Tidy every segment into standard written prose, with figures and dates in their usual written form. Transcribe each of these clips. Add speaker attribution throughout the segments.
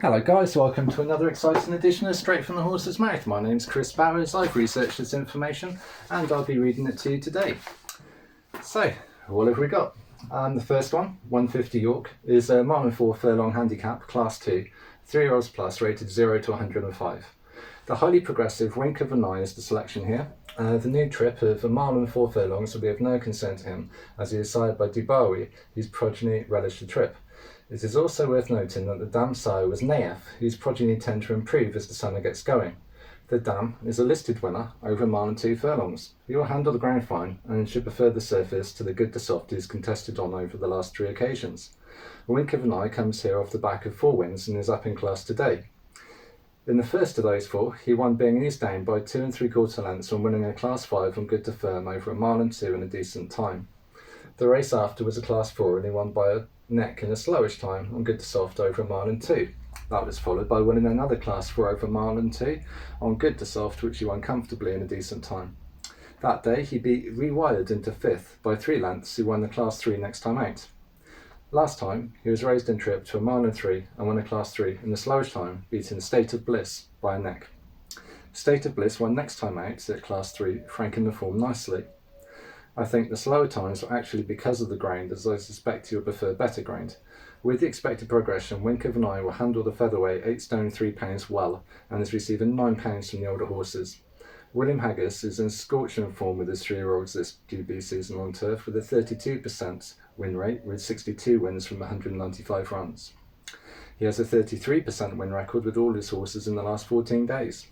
Speaker 1: Hello guys, welcome to another exciting edition of Straight from the Horse's Mouth. My name's Chris Bowers, I've researched this information and I'll be reading it to you today. So, what have we got? The first one, 150 York, is a mile and 4 furlong handicap, class 2, 3-year-olds plus, rated 0 to 105. The highly progressive Wink of an Eye is the selection here. The new trip of a mile and 4 furlongs will be of no concern to him, as he is sired by Dubawi, whose progeny relished the trip. It is also worth noting that the dam sire was Naef, whose progeny tend to improve as the summer gets going. The dam is a listed winner over a mile and 2 furlongs. He will handle the ground fine and should prefer the surface to the good to soft he's contested on over the last 3 occasions. A Wink of an Eye comes here off the back of 4 wins and is up in class today. In the first of those 4, he won being eased down by 2 3/4 lengths when winning a class 5 on good to firm over a mile and 2 in a decent time. The race after was a class 4 and he won by a neck in a slowish time on good to soft over a mile and 2. That was followed by winning another class 4 over a mile and 2 on good to soft, which he won comfortably in a decent time. That day he beat Rewired into 5th by 3 lengths, who won the class 3 next time out. Last time he was raised in trip to a mile and 3 and won a class 3 in the slowish time, beating State of Bliss by a neck. State of Bliss won next time out at class 3, franking the form nicely. I think the slower times were actually because of the ground, as I suspect you'll prefer better ground. With the expected progression, Wink of an Eye will handle the featherweight 8 stone 3 pounds well and is receiving 9 pounds from the older horses. William Haggis is in scorching form with his 3-year-olds this GB season on turf with a 32% win rate with 62 wins from 195 runs. He has a 33% win record with all his horses in the last 14 days.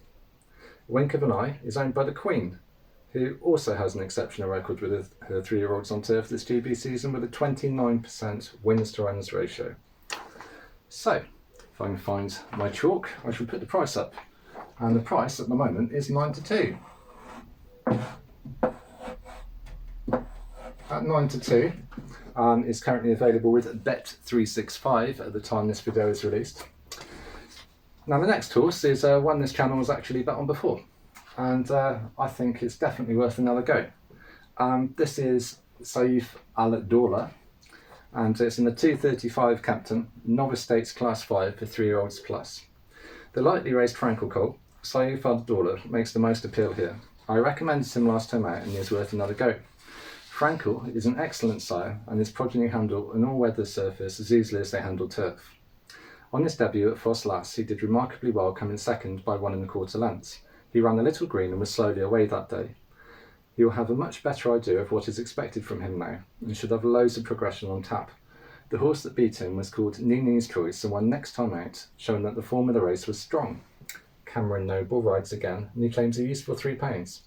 Speaker 1: Wink of an Eye is owned by the Queen, who also has an exceptional record with her 3-year-olds on turf this GB season with a 29% wins to runs ratio. So, if I can find my chalk, I shall put the price up. And the price at the moment is 9 to 2. At 9 to 2 is currently available with Bet365 at the time this video is released. Now the next horse is one this channel has actually bet on before, and I think it's definitely worth another go. This is Saif Al-Dawla, and it's in the 235 Kempton, Novice Stakes Class 5 for 3-year-olds plus. The lightly raced Frankel colt, Saif Al-Dawla, makes the most appeal here. I recommended him last time out and he is worth another go. Frankel is an excellent sire and his progeny handle an all-weather surface as easily as they handle turf. On his debut at Foss Lass, he did remarkably well, coming second by 1 1/4 lengths. He ran a little green and was slowly away that day. He will have a much better idea of what is expected from him now and should have loads of progression on tap. The horse that beat him was called Nini's Choice and won next time out, showing that the form of the race was strong. Cameron Noble rides again and he claims a useful £3.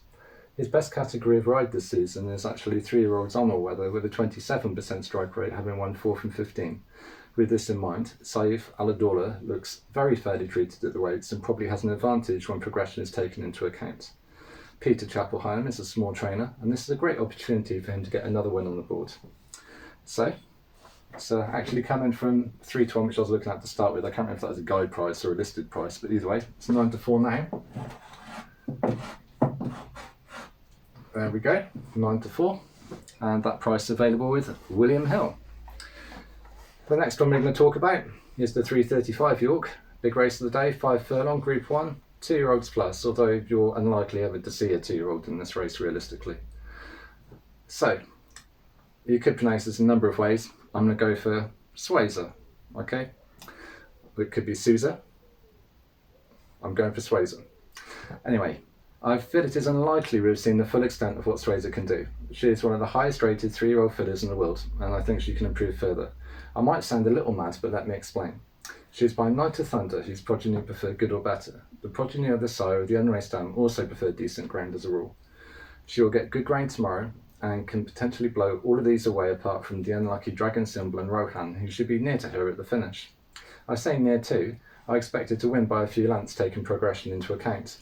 Speaker 1: His best category of ride this season is actually 3-year-olds on all weather with a 27% strike rate, having won 4 from 15. With this in mind, Saif Al-Dawla looks very fairly treated at the weights and probably has an advantage when progression is taken into account. Peter Chapelheim is a small trainer and this is a great opportunity for him to get another win on the board. So, it's actually coming from 3 to 1, which I was looking at to start with. I can't remember if that was a guide price or a listed price, but either way, it's 9 to 4 now. There we go, 9 to 4, and that price available with William Hill. The next one we're going to talk about is the 335 York, big race of the day, 5 furlong, Group 1, 2-year-olds plus, although you're unlikely ever to see a 2-year-old in this race realistically. So, you could pronounce this a number of ways. I'm going to go for Swayzer, okay? It could be Sousa. I'm going for Swayzer. Anyway, I feel it is unlikely we've seen the full extent of what Swayzer can do. She is one of the highest rated 3-year-old fillies in the world, and I think she can improve further. I might sound a little mad, but let me explain. She is by Knight of Thunder, whose progeny prefer good or better. The progeny of the sire of the unraced dam also prefer decent ground as a rule. She will get good ground tomorrow, and can potentially blow all of these away apart from the unlucky Dragon Symbol and Rohan, who should be near to her at the finish. I say near to, I expect her to win by a few lengths taking progression into account.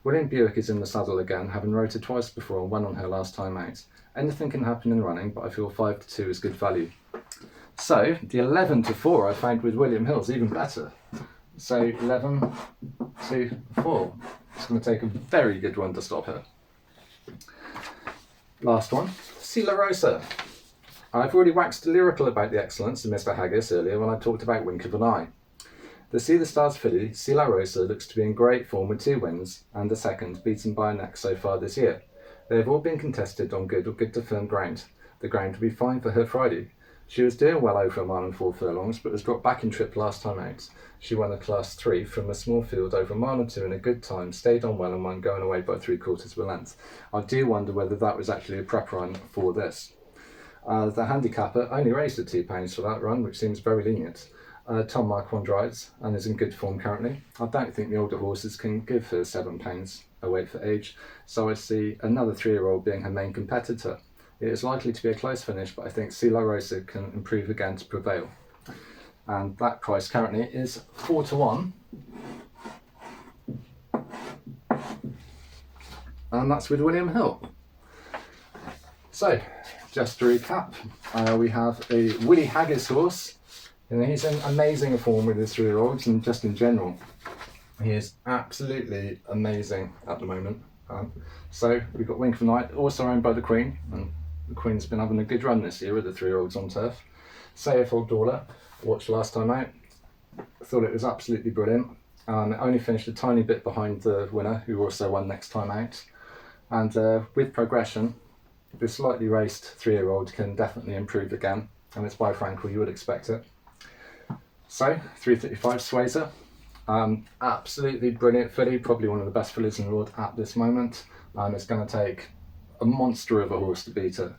Speaker 1: William Buick is in the saddle again, having rode her twice before and won on her last time out. Anything can happen in running, but I feel 5 to 2 is good value. So, the 11 to 4 I found with William Hill is even better. So, 11 to 4. It's going to take a very good one to stop her. Last one, Sila Rosa. I've already waxed lyrical about the excellence of Mr. Haggis earlier when I talked about Wink of an Eye. The See the Stars filly, Si La Rosa, looks to be in great form with 2 wins and a second, beaten by a neck so far this year. They have all been contested on good or good to firm ground. The ground will be fine for her Friday. She was doing well over 1 mile and 4 furlongs, but was dropped back in trip last time out. She won a Class 3 from a small field over 1 mile and 2 in a good time, stayed on well and won going away by 3/4 of a length. I do wonder whether that was actually a prep run for this. The handicapper only raised at £2 for that run, which seems very lenient. Tom Marquand rides and is in good form currently. I don't think the older horses can give her £7 a weight for age, so I see another 3-year-old being her main competitor. It is likely to be a close finish, but I think Si La Rosa can improve again to prevail. And that price currently is 4-1. And that's with William Hill. So, just to recap, we have a Willie Haggis horse. And he's in amazing form with his 3-year-olds and just in general. He is absolutely amazing at the moment. So we've got Wink of the Night, also owned by the Queen, and the Queen's been having a good run this year with the 3-year-olds on turf. Saif Old Dollar, watched last time out, thought it was absolutely brilliant. It only finished a tiny bit behind the winner, who also won next time out. And with progression, this slightly raced 3-year-old can definitely improve again, and it's by Frankel, you would expect it. So, 335 Swayzer. Absolutely brilliant filly, probably one of the best fillies in the world at this moment. It's going to take a monster of a horse to beat her.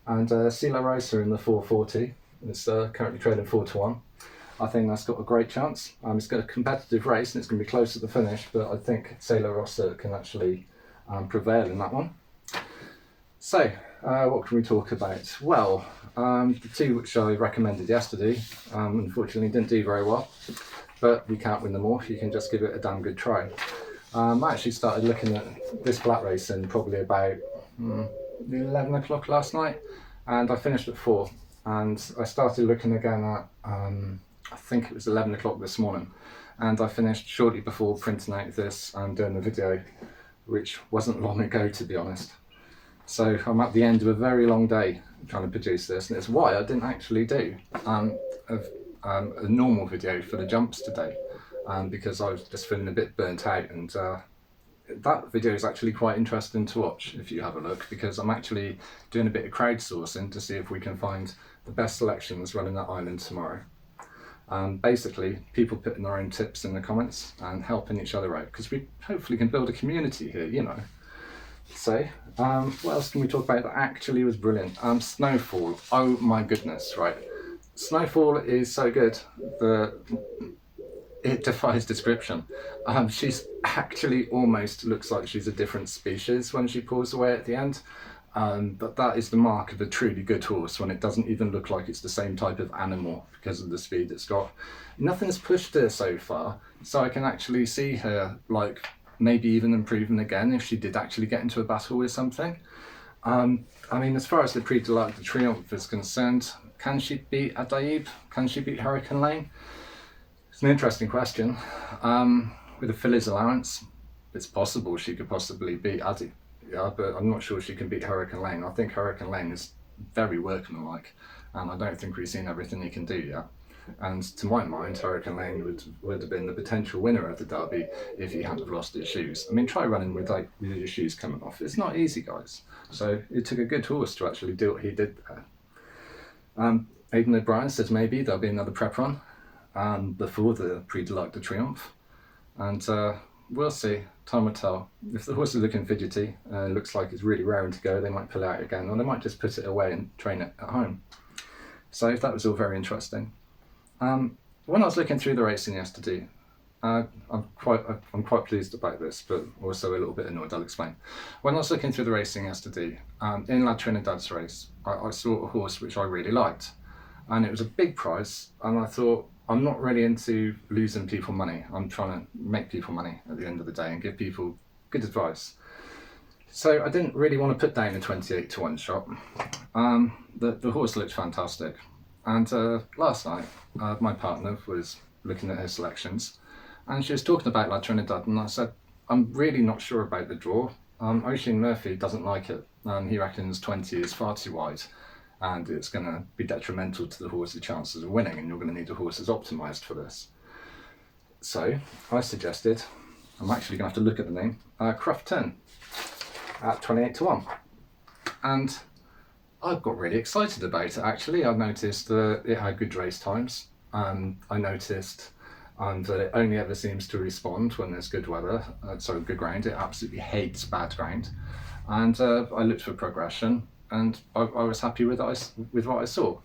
Speaker 1: And Si La Rosa in the 440 is currently trading 4-1. I think that's got a great chance. It's got a competitive race and it's going to be close at the finish, but I think Si La Rosa can actually prevail in that one. So, what can we talk about? Well, the 2 which I recommended yesterday unfortunately didn't do very well, but you can't win them all, you can just give it a damn good try. I actually started looking at this black racing probably about 11 o'clock last night, and I finished at 4, and I started looking again at I think it was 11 o'clock this morning, and I finished shortly before printing out this and doing the video, which wasn't long ago to be honest. So I'm at the end of a very long day trying to produce this, and it's why I didn't actually do a normal video for the jumps today, because I was just feeling a bit burnt out, and that video is actually quite interesting to watch if you have a look, because I'm actually doing a bit of crowdsourcing to see if we can find the best selections running that island tomorrow. Basically, people putting their own tips in the comments and helping each other out, because we hopefully can build a community here, you know. So, what else can we talk about that actually was brilliant? Snowfall. Oh my goodness, right. Snowfall is so good that it defies description. She's actually almost looks like she's a different species when she pulls away at the end. But that is the mark of a truly good horse, when it doesn't even look like it's the same type of animal because of the speed it's got. Nothing's pushed her so far, so I can actually see her like maybe even improving again if she did actually get into a battle with something. I mean, as far as the Prix de l'Arc de Triomphe is concerned, can she beat Adaib? Can she beat Hurricane Lane? It's an interesting question. With a filly's allowance, it's possible she could possibly beat Adaib, yeah, but I'm not sure she can beat Hurricane Lane. I think Hurricane Lane is very workmanlike, and I don't think we've seen everything he can do yet. And to my mind, Hurricane Lane would have been the potential winner of the Derby if he hadn't have lost his shoes. I mean, try running with your shoes coming off. It's not easy, guys. So it took a good horse to actually do what he did there. Aidan O'Brien says maybe there'll be another prep run before the Prix de l'Arc de Triomphe. And we'll see. Time will tell. If the horse is looking fidgety, looks like it's really raring to go, they might pull it out again, or they might just put it away and train it at home. So that was all very interesting. When I was looking through the racing yesterday, I'm quite pleased about this, but also a little bit annoyed. I'll explain. When I was looking through the racing yesterday, in La Trinidad's race, I saw a horse which I really liked, and it was a big price, and I thought, I'm not really into losing people money. I'm trying to make people money at the end of the day and give people good advice. So I didn't really want to put down a 28-1 shot. The horse looked fantastic. And last night, my partner was looking at her selections, and she was talking about La Trinidad, and I said, I'm really not sure about the draw. Oisin Murphy doesn't like it. He reckons 20 is far too wide, and it's going to be detrimental to the horse's chances of winning, and you're going to need a horse that's optimised for this. So I suggested, I'm actually going to have to look at the name, Kempton at 28 to 1. And I got really excited about it actually. I noticed that it had good race times. I noticed that it only ever seems to respond when there's good weather, good ground. It absolutely hates bad ground. And I looked for progression, and I was happy with what I saw.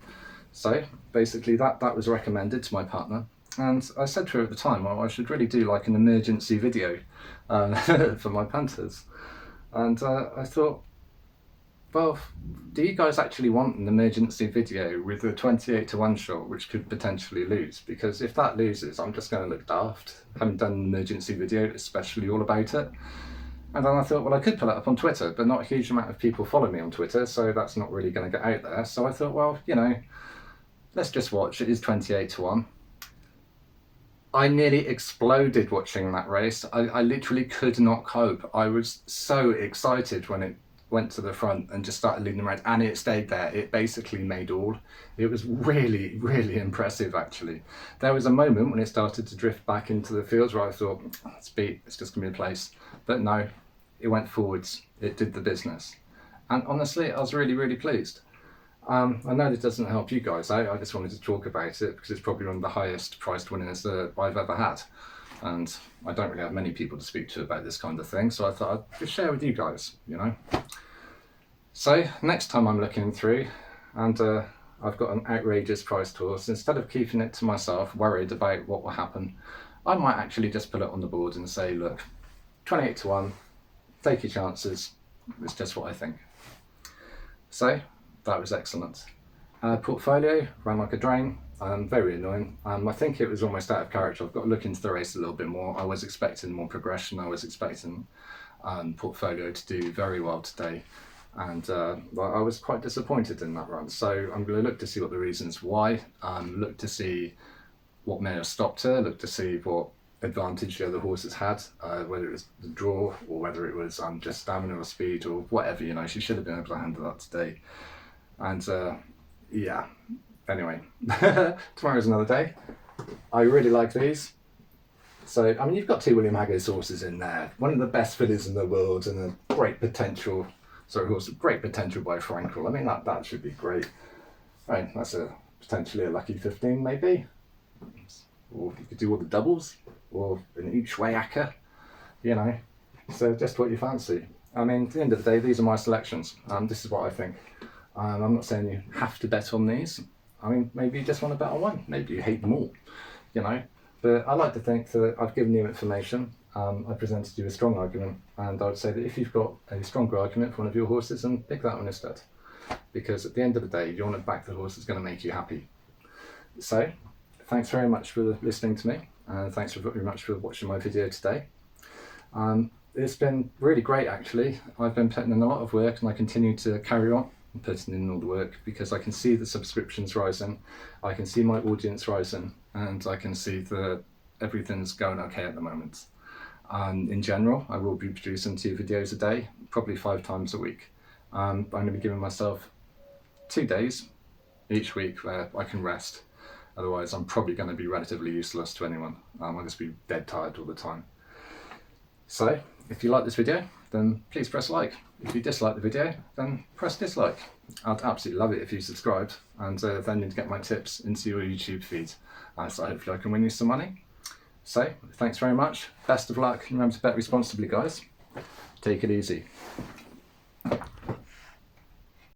Speaker 1: So basically that was recommended to my partner. And I said to her at the time, well, I should really do like an emergency video for my punters. And I thought, well, do you guys actually want an emergency video with a 28 to 1 shot which could potentially lose? Because if that loses, I'm just going to look daft. I haven't done an emergency video especially all about it. And then I thought, well, I could pull it up on Twitter, but not a huge amount of people follow me on Twitter, so that's not really going to get out there. So I thought, well, you know, let's just watch. It is 28 to 1. I nearly exploded watching that race. I literally could not cope. I was so excited when it went to the front and just started leading around, and it stayed there. It basically made all. It was really, really impressive actually. There was a moment when it started to drift back into the fields where I thought, it's beat, it's just going to be a place. But no, it went forwards. It did the business. And honestly, I was really, really pleased. I know this doesn't help you guys out. I just wanted to talk about it because it's probably one of the highest priced winners that I've ever had. And I don't really have many people to speak to about this kind of thing, so I thought I'd just share with you guys, you know. So next time I'm looking through and I've got an outrageous priced horse, instead of keeping it to myself, worried about what will happen, I might actually just put it on the board and say, look, 28 to 1, take your chances. It's just what I think. So that was excellent. Portfolio ran like a drain. Very annoying. I think it was almost out of character. I've got to look into the race a little bit more. I was expecting more progression. I was expecting Portfolio to do very well today. And I was quite disappointed in that run. So I'm going to look to see what the reasons why. Look to see what may have stopped her. Look to see what advantage the other horses had, whether it was the draw or whether it was just stamina or speed or whatever. You know, she should have been able to handle that today. And yeah, anyway, tomorrow's another day. I really like these. So, I mean, you've got 2 William Hagger's horses in there. One of the best fillies in the world and a great potential, great potential by Frankel. I mean, that should be great. Right, that's potentially a lucky 15 maybe. Or you could do all the doubles or an each way acca, you know. So just what you fancy. I mean, at the end of the day, these are my selections. This is what I think. I'm not saying you have to bet on these. I mean, maybe you just want to bet on one. Maybe you hate them all, you know. But I like to think that I've given you information. I presented you a strong argument, and I would say that if you've got a stronger argument for one of your horses, then pick that one instead. Because at the end of the day, you want to back the horse that's going to make you happy. So, thanks very much for listening to me, and thanks very much for watching my video today. It's been really great actually. I've been putting in a lot of work, and I continue to carry on putting in all the work because I can see the subscriptions rising, I can see my audience rising, and I can see that everything's going okay at the moment. In general, I will be producing 2 videos a day, probably 5 times a week. I'm going to be giving myself 2 days each week where I can rest. Otherwise, I'm probably going to be relatively useless to anyone. I'll just be dead tired all the time. So, if you like this video, then please press like. If you dislike the video, then press dislike. I'd absolutely love it if you subscribed, and then you'd get my tips into your YouTube feed. So hopefully I can win you some money. So, thanks very much. Best of luck. Remember to bet responsibly, guys. Take it easy.